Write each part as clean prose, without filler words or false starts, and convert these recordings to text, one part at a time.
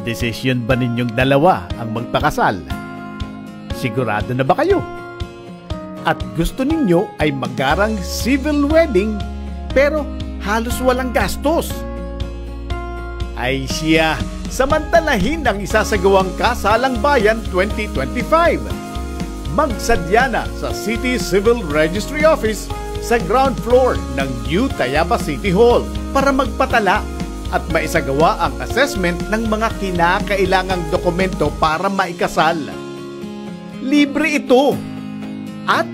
Desisyon ba ninyong dalawa ang magpakasal? Sigurado na ba kayo? At gusto ninyo ay magarang civil wedding pero halos walang gastos? Ay siya, samantalahin ang isasagawang Kasalang Bayan 2025. Magsadya na sa City Civil Registry Office sa ground floor ng New Tayabas City Hall para magpatala at maisagawa ang assessment ng mga kinakailangang dokumento para maikasal. Libre ito at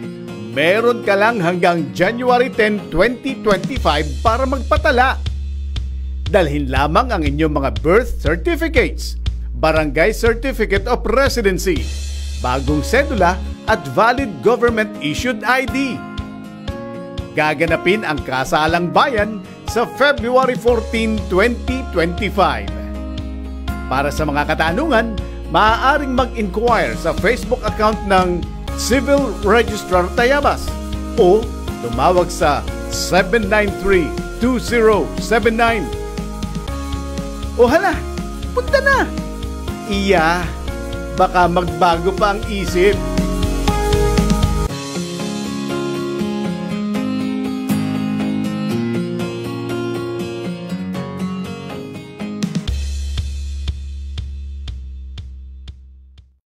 meron ka lang hanggang January 10, 2025 para magpatala. Dalhin lamang ang inyong mga birth certificates, barangay certificate of residency, bagong sedula at valid government-issued ID. Gaganapin ang Kasalang Bayan sa February 14, 2025. Para sa mga katanungan, maaaring mag-inquire sa Facebook account ng Civil Registrar Tayabas o tumawag sa 793-2079. O hala, punta na! Iya, baka magbago pa ang isip.